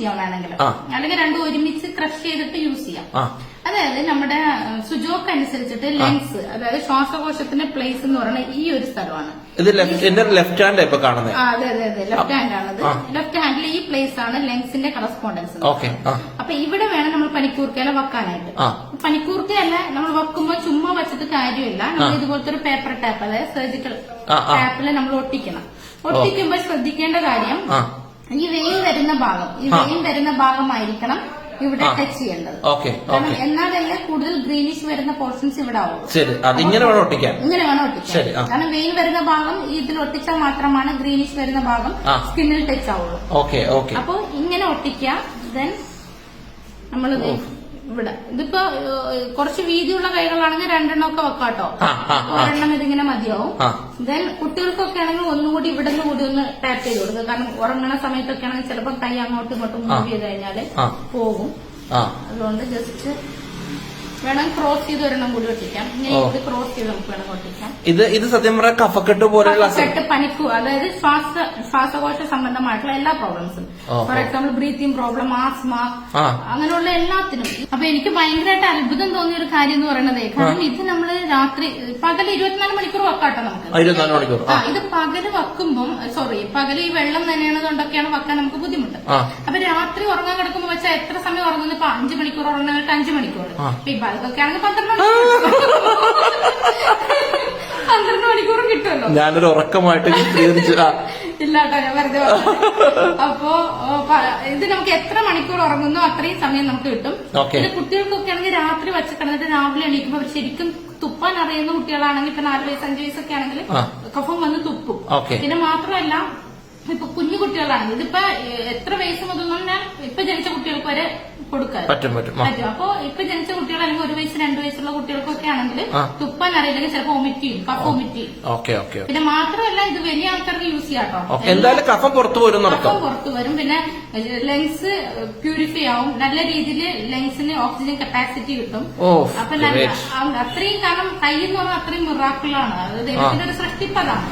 ചെയ്യാം വേണമെങ്കിൽ, അല്ലെങ്കിൽ രണ്ടും ഒരുമിച്ച് ക്രഷ് ചെയ്തിട്ട് യൂസ് ചെയ്യാം. അതായത് നമ്മുടെ സുജോക്ക് അനുസരിച്ചിട്ട് ലെങ്സ്, അതായത് ശ്വാസകോശത്തിന്റെ പ്ലേസ് എന്ന് പറയുന്നത് ഈ ഒരു സ്ഥലമാണ്. ഇത് ലെഫ്റ്റ് ഹാൻഡ് ഇപ്പൊ കാണുന്നത്. അതെ അതെ അതെ, ലെഫ്റ്റ് ഹാൻഡ് ആണത്. ലെഫ്റ്റ് ഹാൻഡിൽ ഈ പ്ലേസ് ആണ് ലെങ്സിന്റെ കറസ്പോണ്ടൻസ്. അപ്പൊ ഇവിടെ വേണം നമ്മൾ പനിക്കൂർക്കയില വെക്കാനായിട്ട്. പനിക്കൂർക്കയല്ല നമ്മൾ വെക്കുമ്പോ ചുമ്മാ വെച്ചിട്ട് കാര്യമില്ല. നമ്മൾ ഇതുപോലത്തെ ഒരു പേപ്പർ ടാപ്പ്, അതായത് സർജിക്കൽ ടാപ്പില് നമ്മൾ ഒട്ടിക്കണം. ഒട്ടിക്കുമ്പോൾ ശ്രദ്ധിക്കേണ്ട കാര്യം, ഈ വെയിൻ വരുന്ന ഭാഗമായിരിക്കണം ഇവിടെ ടച്ച് ചെയ്യേണ്ടത്. കാരണം എന്നാലല്ലേ കൂടുതൽ ഗ്രീനിഷ് വരുന്ന പോർഷൻസ് ഇവിടെ ആവുള്ളൂ. ഇങ്ങനെ വേണം ഒട്ടിക്കാൻ. കാരണം വെയിൻ വരുന്ന ഭാഗം ഇതിൽ ഒട്ടിച്ചാൽ മാത്രമാണ് ഗ്രീനിഷ് വരുന്ന ഭാഗം സ്കിന്നിൽ ടച്ച് ആവുള്ളൂ. അപ്പൊ ഇങ്ങനെ ഒട്ടിക്കുക. ദെൻ നമ്മൾ ഇവിടെ ഇതിപ്പോ കുറച്ച് വീതിയുള്ള കൈകളാണെങ്കിൽ രണ്ടെണ്ണമൊക്കെ വെക്കാട്ടോ. ഒരെണ്ണം ഇതിങ്ങനെ മതിയാവും. ദെൻ കുട്ടികൾക്കൊക്കെ ആണെങ്കിൽ ഒന്നുകൂടി ഇവിടെ നിന്ന് കൂടി ഒന്ന് ടാപ്പ് ചെയ്ത് കൊടുക്കുക. കാരണം ഉറങ്ങണ സമയത്തൊക്കെ ആണെങ്കിൽ ചിലപ്പോൾ കൈ അങ്ങോട്ടും ഇങ്ങോട്ടും മൂവ് ചെയ്ത് കഴിഞ്ഞാല് പോകും. അതുകൊണ്ട് ജസ്റ്റ് വേണം ക്രോസ് ചെയ്ത് ഒരെണ്ണം കൂടി ഒട്ടിക്കാം. ഇങ്ങനെ കൂടി ക്രോസ് ചെയ്ത് നമുക്ക് വേണം ഒട്ടിക്കാം. ഇത് സത്യം പറഞ്ഞാൽ കഫക്കെട്ട് പോലെയുള്ള പനിക്കു, അതായത് ശ്വാസകോശ സംബന്ധമായിട്ടുള്ള എല്ലാ പ്രോബ്ലംസും, for example breathing problem, asthma, അങ്ങനെയുള്ള എല്ലാത്തിനും. അപ്പൊ എനിക്ക് ഭയങ്കരമായിട്ട് അത്ഭുതം തോന്നിയ ഒരു കാര്യം എന്ന് പറയുന്നത്, കാരണം ഇത് നമ്മള് രാത്രി പകല് 24 മണിക്കൂർ വെക്കാട്ടോ നമുക്ക്. ഇത് പകല് വെക്കുമ്പം പകല് ഈ വെള്ളം നനയണതുകൊണ്ടൊക്കെയാണ് വെക്കാൻ നമുക്ക് ബുദ്ധിമുട്ട്. അപ്പൊ രാത്രി ഉറങ്ങാൻ കിടക്കുമ്പോ വെച്ചാൽ എത്ര സമയം ഉറങ്ങുന്നു? ഇപ്പൊ 5 മണിക്കൂർ ഉറങ്ങുന്നവർക്ക് 5 മണിക്കൂർ, ഇതൊക്കെ ആണെങ്കിൽ 12 മണിക്കൂറും കിട്ടുമല്ലോ. ഞാനൊരു ഉറക്കമായിട്ട് ഇല്ലാട്ടോ, ഞാൻ വെറുതെ. അപ്പോ ഇത് നമുക്ക് എത്ര മണിക്കൂർ ഉറങ്ങുന്നോ അത്രയും സമയം നമുക്ക് കിട്ടും. പിന്നെ കുട്ടികൾക്കൊക്കെ ആണെങ്കിൽ രാത്രി വെച്ച് കിടന്നിട്ട് രാവിലെ എണീക്കുമ്പോൾ അവർ ശരിക്കും തുപ്പാൻ അറിയുന്ന കുട്ടികളാണെങ്കിൽ, ഇപ്പൊ 4 വയസ്സ് 5 വയസ്സൊക്കെ ആണെങ്കിൽ കഫം വന്ന് തുപ്പും. പിന്നെ മാത്രമല്ല, ഇപ്പൊ കുഞ്ഞു കുട്ടികളാണെങ്കിൽ ഇതിപ്പോ എത്ര വയസ്സ് മുതൽ ഞാൻ ഇപ്പൊ ജനിച്ച കുട്ടികൾക്ക് വരെ കൊടുക്കാൻ പറ്റും. അപ്പൊ ഇപ്പൊ ജനിച്ച കുട്ടികൾ അല്ലെങ്കിൽ 1 വയസ്സ് 2 വയസ്സുള്ള കുട്ടികൾക്കൊക്കെ ആണെങ്കിൽ തുപ്പാൻ അറിയില്ലെങ്കിൽ ചിലപ്പോൾ വൊമിറ്റ് ചെയ്യും, കഫ് വൊമിറ്റ് ചെയ്യും. പിന്നെ മാത്രമല്ല ഇത് വലിയ ആൾക്കാർക്ക് യൂസ് ചെയ്യാട്ടോ. എന്തായാലും കഫം പുറത്തു വരും. പിന്നെ ലങ്സ് പ്യൂരിഫൈ ആവും. നല്ല രീതിയിൽ ലങ്സിന് ഓക്സിജൻ കപ്പാസിറ്റി കിട്ടും. അപ്പൊ അത്രയും, കാരണം കൈ എന്ന് പറഞ്ഞാൽ അത്രയും മിറാക്കിളാണ്. അത് ദൈവത്തിന്റെ ഒരു സൃഷ്ടിപ്പതാണ്.